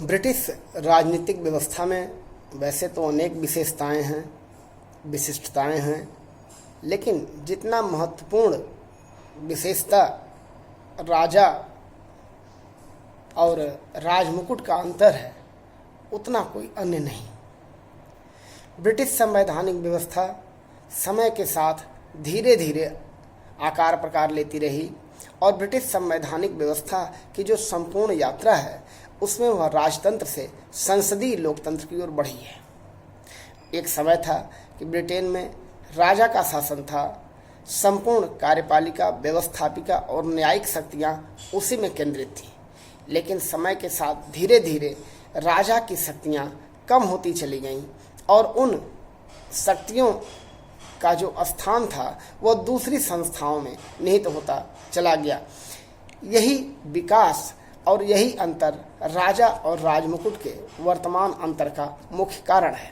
British राजनीतिक व्यवस्था में वैसे तो अनेक विशेषताएं हैं, विशिष्टताएं हैं, लेकिन जितना महत्वपूर्ण विशेषता राजा और राजमुकुट का अंतर है, उतना कोई अन्य नहीं। ब्रिटिश संवैधानिक व्यवस्था समय के साथ धीरे धीरे आकार प्रकार लेती रही और ब्रिटिश संवैधानिक व्यवस्था की जो संपूर्ण यात्रा है, उसमें वह राजतंत्र से संसदीय लोकतंत्र की ओर बढ़ी है। एक समय था कि ब्रिटेन में राजा का शासन था, संपूर्ण कार्यपालिका, व्यवस्थापिका और न्यायिक शक्तियाँ उसी में केंद्रित थीं। लेकिन समय के साथ धीरे धीरे राजा की शक्तियाँ कम होती चली गईं और उन शक्तियों का जो स्थान था वह दूसरी संस्थाओं में निहित होता चला गया। यही विकास और यही अंतर राजा और राजमुकुट के वर्तमान अंतर का मुख्य कारण है।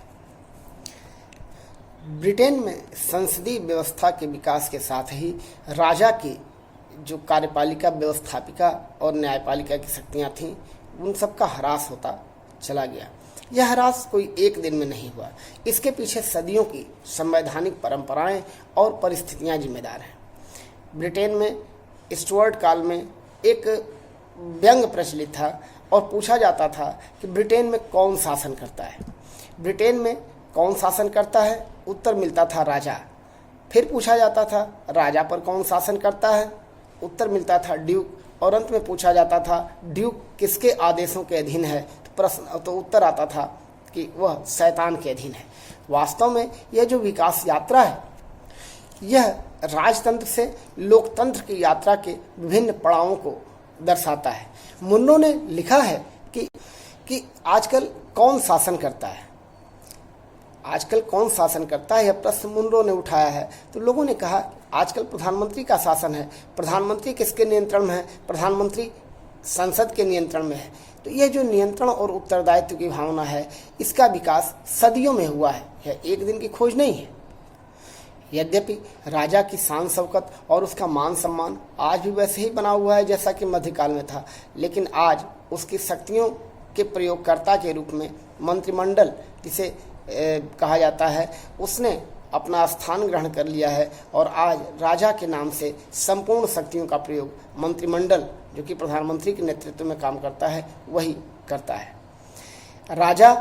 ब्रिटेन में संसदीय व्यवस्था के विकास के साथ ही राजा की जो कार्यपालिका, व्यवस्थापिका और न्यायपालिका की शक्तियाँ थीं, उन सब का ह्रास होता चला गया। यह ह्रास कोई एक दिन में नहीं हुआ, इसके पीछे सदियों की संवैधानिक परंपराएं और परिस्थितियां जिम्मेदार हैं। ब्रिटेन में स्टुअर्ट काल में एक व्यंग्य प्रचलित था और पूछा जाता था कि ब्रिटेन में कौन शासन करता है। ब्रिटेन में कौन शासन करता है? उत्तर मिलता था राजा। फिर पूछा जाता था राजा पर कौन शासन करता है? उत्तर मिलता था ड्यूक। और अंत में पूछा जाता था ड्यूक किसके आदेशों के अधीन है? तो उत्तर आता था कि वह शैतान के अधीन है। वास्तव में यह जो विकास यात्रा है, यह राजतंत्र से लोकतंत्र की यात्रा के विभिन्न पड़ावों को दर्शाता है। मुन्नो ने लिखा है कि आजकल कौन शासन करता है। आजकल कौन शासन करता है, यह प्रश्न मुन्नो ने उठाया है। तो लोगों ने कहा आजकल प्रधानमंत्री का शासन है। प्रधानमंत्री किसके नियंत्रण में है? प्रधानमंत्री संसद के नियंत्रण में है। तो यह जो नियंत्रण और उत्तरदायित्व की भावना है, इसका विकास सदियों में हुआ है, यह एक दिन की खोज नहीं है। यद्यपि राजा की शान शौकत और उसका मान सम्मान आज भी वैसे ही बना हुआ है जैसा कि मध्यकाल में था, लेकिन आज उसकी शक्तियों के प्रयोगकर्ता के रूप में मंत्रिमंडल, जिसे कहा जाता है, उसने अपना स्थान ग्रहण कर लिया है और आज राजा के नाम से संपूर्ण शक्तियों का प्रयोग मंत्रिमंडल, जो कि प्रधानमंत्री के नेतृत्व में काम करता है, वही करता है। राजा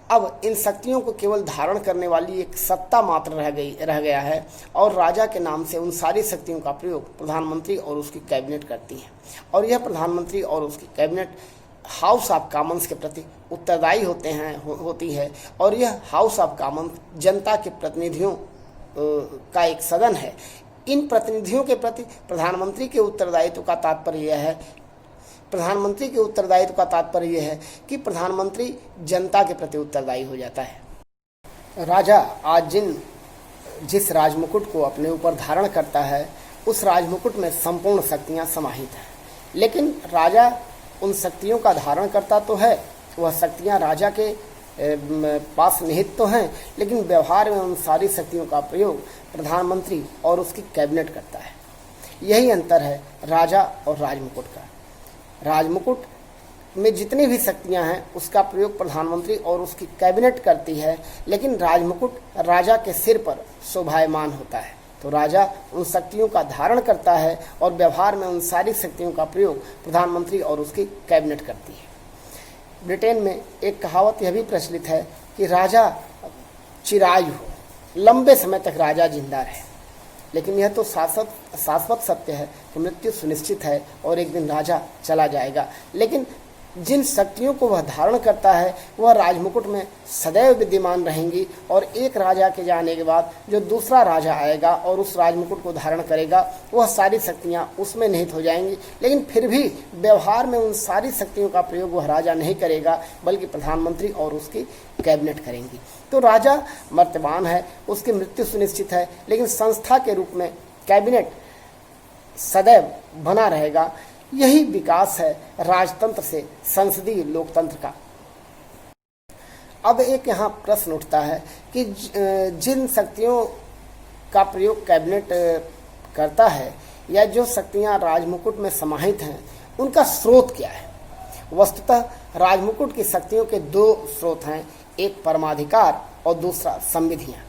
अब इन शक्तियों को केवल धारण करने वाली एक सत्ता मात्र रह गया है और राजा के नाम से उन सारी शक्तियों का प्रयोग प्रधानमंत्री और उसकी कैबिनेट करती है। और यह प्रधानमंत्री और उसकी कैबिनेट हाउस ऑफ कॉमन्स के प्रति उत्तरदायी होती है और यह हाउस ऑफ कॉमन्स जनता के प्रतिनिधियों का एक सदन है। इन प्रतिनिधियों के प्रति प्रधानमंत्री के उत्तरदायित्व का तात्पर्य यह है कि प्रधानमंत्री जनता के प्रति उत्तरदायी हो जाता है। राजा आज जिस राजमुकुट को अपने ऊपर धारण करता है, उस राजमुकुट में संपूर्ण शक्तियां समाहित हैं। लेकिन राजा उन शक्तियों का धारण करता तो है, वह शक्तियां राजा के पास निहित तो हैं, लेकिन व्यवहार में उन सारी शक्तियों का प्रयोग प्रधानमंत्री और उसकी कैबिनेट करता है। यही अंतर है राजा और राजमुकुट का। राजमुकुट में जितनी भी शक्तियां हैं, उसका प्रयोग प्रधानमंत्री और उसकी कैबिनेट करती है, लेकिन राजमुकुट राजा के सिर पर शोभायमान होता है। तो राजा उन शक्तियों का धारण करता है और व्यवहार में उन सारी शक्तियों का प्रयोग प्रधानमंत्री और उसकी कैबिनेट करती है। ब्रिटेन में एक कहावत यह भी प्रचलित है कि राजा चिरायु हो, लंबे समय तक राजा जिंदा रहे। लेकिन यह तो शाश्वत सत्य है कि मृत्यु सुनिश्चित है और एक दिन राजा चला जाएगा। लेकिन जिन शक्तियों को वह धारण करता है, वह राजमुकुट में सदैव विद्यमान रहेंगी और एक राजा के जाने के बाद जो दूसरा राजा आएगा और उस राजमुकुट को धारण करेगा, वह सारी शक्तियां उसमें निहित हो जाएंगी। लेकिन फिर भी व्यवहार में उन सारी शक्तियों का प्रयोग वह राजा नहीं करेगा, बल्कि प्रधानमंत्री और उसकी कैबिनेट करेंगी। तो राजा मर्तमान है, उसकी मृत्यु सुनिश्चित है, लेकिन संस्था के रूप में कैबिनेट सदैव बना रहेगा। यही विकास है राजतंत्र से संसदीय लोकतंत्र का। अब एक यहाँ प्रश्न उठता है कि जिन शक्तियों का प्रयोग कैबिनेट करता है या जो शक्तियाँ राजमुकुट में समाहित हैं, उनका स्रोत क्या है, वस्तुतः राजमुकुट की शक्तियों के दो स्रोत हैं, एक परमाधिकार और दूसरा संविधियां।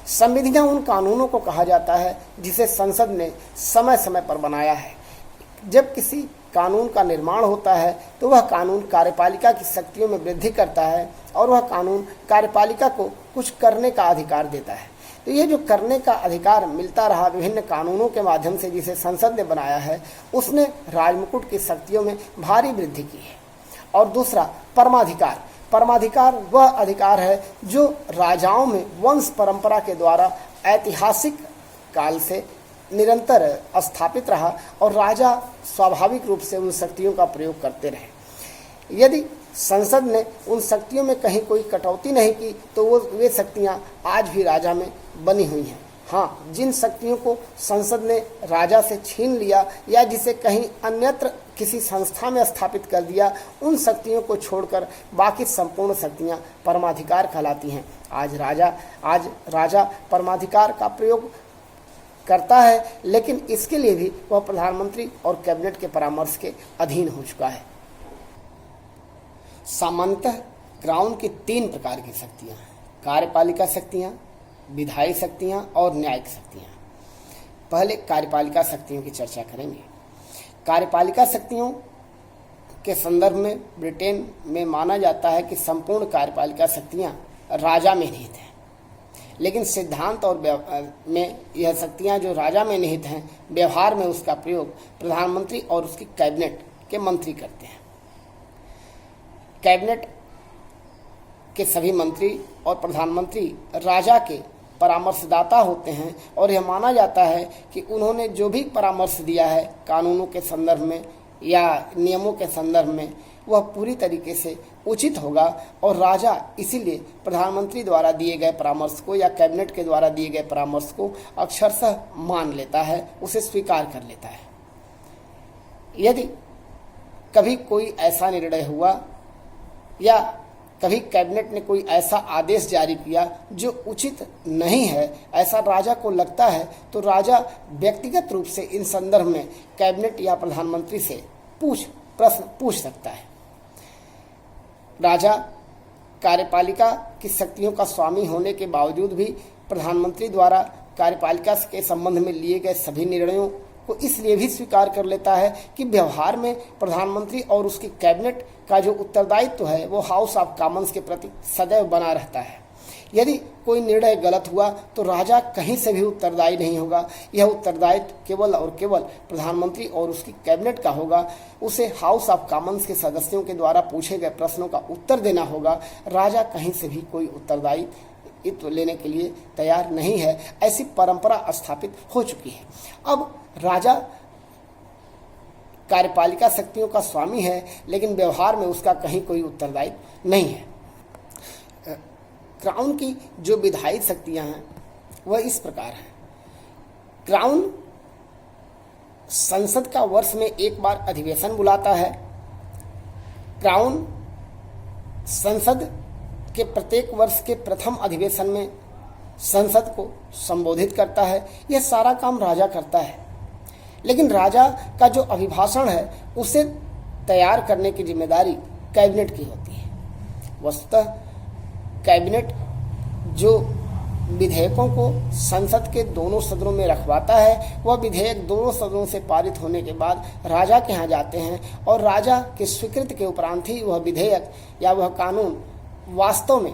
संविधियां उन कानूनों को कहा जाता है जिसे संसद ने समय समय पर बनाया है। जब किसी कानून का निर्माण होता है तो वह कानून कार्यपालिका की शक्तियों में वृद्धि करता है और वह कानून कार्यपालिका को कुछ करने का अधिकार देता है। तो ये जो करने का अधिकार मिलता रहा विभिन्न कानूनों के माध्यम से जिसे संसद ने बनाया है, उसने राजमुकुट की शक्तियों में भारी वृद्धि की है। और दूसरा परमाधिकार। परमाधिकार वह अधिकार है जो राजाओं में वंश परंपरा के द्वारा ऐतिहासिक काल से निरंतर स्थापित रहा और राजा स्वाभाविक रूप से उन शक्तियों का प्रयोग करते रहे। यदि संसद ने उन शक्तियों में कहीं कोई कटौती नहीं की तो वे शक्तियां आज भी राजा में बनी हुई हैं। हाँ, जिन शक्तियों को संसद ने राजा से छीन लिया या जिसे कहीं अन्यत्र किसी संस्था में स्थापित कर दिया, उन शक्तियों को छोड़कर बाकी संपूर्ण शक्तियां परमाधिकार कहलाती हैं। आज राजा परमाधिकार का प्रयोग करता है, लेकिन इसके लिए भी वह प्रधानमंत्री और कैबिनेट के परामर्श के अधीन हो चुका है। सामान्यतः क्राउन की 3 प्रकार की शक्तियां हैं: कार्यपालिका शक्तियां, विधायी शक्तियां और न्यायिक शक्तियां। पहले कार्यपालिका शक्तियों की चर्चा करेंगे। कार्यपालिका शक्तियों के संदर्भ में ब्रिटेन में माना जाता है कि संपूर्ण कार्यपालिका शक्तियां राजा में निहित हैं, लेकिन सिद्धांत और में यह शक्तियां जो राजा में निहित हैं, व्यवहार में उसका प्रयोग प्रधानमंत्री और उसकी कैबिनेट के मंत्री करते हैं। कैबिनेट के सभी मंत्री और प्रधानमंत्री राजा के परामर्शदाता होते हैं और यह माना जाता है कि उन्होंने जो भी परामर्श दिया है कानूनों के संदर्भ में या नियमों के संदर्भ में, वह पूरी तरीके से उचित होगा और राजा इसीलिए प्रधानमंत्री द्वारा दिए गए परामर्श को या कैबिनेट के द्वारा दिए गए परामर्श को अक्षरशः मान लेता है, उसे स्वीकार कर लेता है। यदि कभी कोई ऐसा निर्णय हुआ या कभी कैबिनेट ने कोई ऐसा आदेश जारी किया जो उचित नहीं है, ऐसा राजा को लगता है, तो राजा व्यक्तिगत रूप से इन संदर्भ में कैबिनेट या प्रधानमंत्री से प्रश्न पूछ सकता है। राजा कार्यपालिका की शक्तियों का स्वामी होने के बावजूद भी प्रधानमंत्री द्वारा कार्यपालिका के संबंध में लिए गए सभी निर्णयों को इसलिए भी स्वीकार कर लेता है कि व्यवहार में प्रधानमंत्री और उसकी कैबिनेट का जो उत्तरदायित्व है वो हाउस ऑफ कॉमन्स के प्रति सदैव बना रहता है। यदि कोई निर्णय गलत हुआ तो राजा कहीं से भी उत्तरदायी नहीं होगा। यह उत्तरदायित्व केवल और केवल प्रधानमंत्री और उसकी कैबिनेट का होगा। उसे हाउस ऑफ कॉमन्स के सदस्यों के द्वारा पूछे गए प्रश्नों का उत्तर देना होगा। राजा कहीं से भी कोई उत्तरदायित्व लेने के लिए तैयार नहीं है। ऐसी परंपरा स्थापित हो चुकी है। अब राजा कार्यपालिका शक्तियों का स्वामी है, लेकिन व्यवहार में उसका कहीं कोई उत्तरदायित्व नहीं है। क्राउन की जो विधायी शक्तियां हैं वह इस प्रकार हैं। क्राउन संसद का वर्ष में एक बार अधिवेशन बुलाता है। क्राउन संसद के प्रत्येक वर्ष के प्रथम अधिवेशन में संसद को संबोधित करता है। यह सारा काम राजा करता है, लेकिन राजा का जो अभिभाषण है उसे तैयार करने की जिम्मेदारी कैबिनेट की होती है। वस्तुतः कैबिनेट जो विधेयकों को संसद के दोनों सदनों में रखवाता है, वह विधेयक दोनों सदनों से पारित होने के बाद राजा के यहाँ जाते हैं और राजा के स्वीकृति के उपरांत ही वह विधेयक या वह कानून वास्तव में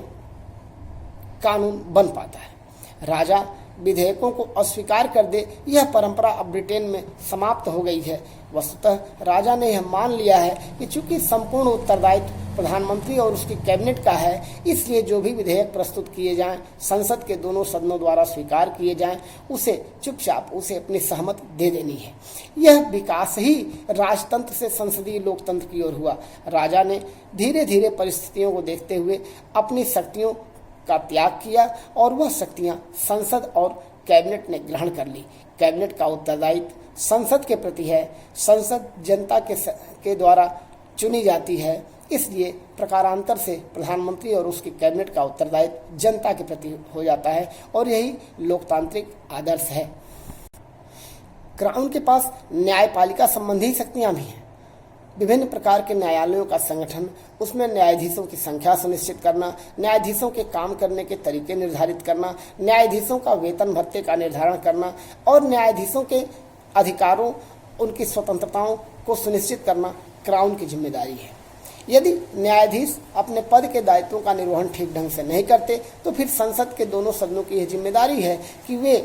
कानून बन पाता है। राजा विधेयकों को अस्वीकार कर दे, यह परंपरा अब ब्रिटेन में समाप्त हो गई है। वस्तुतः राजा ने यह मान लिया है कि चूंकि संपूर्ण उत्तरदायित्व प्रधानमंत्री और उसकी कैबिनेट का है, इसलिए जो भी विधेयक प्रस्तुत किए जाएं, संसद के दोनों सदनों द्वारा स्वीकार किए जाएं, उसे चुपचाप उसे अपनी सहमति दे देनी है। यह विकास ही राजतंत्र से संसदीय लोकतंत्र की ओर हुआ। राजा ने धीरे धीरे परिस्थितियों को देखते हुए अपनी शक्तियों का त्याग किया और वह शक्तियां संसद और कैबिनेट ने ग्रहण कर ली। कैबिनेट का उत्तरदायित्व संसद के प्रति है। संसद जनता के द्वारा चुनी जाती है, इसलिए प्रकारांतर से प्रधानमंत्री और उसकी कैबिनेट का उत्तरदायित्व जनता के प्रति हो जाता है और यही लोकतांत्रिक आदर्श है। क्राउन के पास न्यायपालिका संबंधी शक्तियां भी हैं। विभिन्न प्रकार के न्यायालयों का संगठन, उसमें न्यायाधीशों की संख्या सुनिश्चित करना, न्यायाधीशों के काम करने के तरीके निर्धारित करना, न्यायाधीशों का वेतन भत्ते का निर्धारण करना और न्यायाधीशों के अधिकारों, उनकी स्वतंत्रताओं को सुनिश्चित करना क्राउन की जिम्मेदारी है। यदि न्यायाधीश अपने पद के दायित्वों का निर्वहन ठीक ढंग से नहीं करते तो फिर संसद के दोनों सदनों की यह जिम्मेदारी है कि वे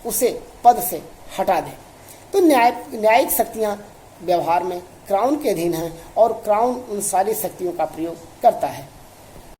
उसे पद से हटा दें। तो न्यायिक शक्तियाँ व्यवहार में क्राउन के अधीन हैं और क्राउन उन सारी शक्तियों का प्रयोग करता है।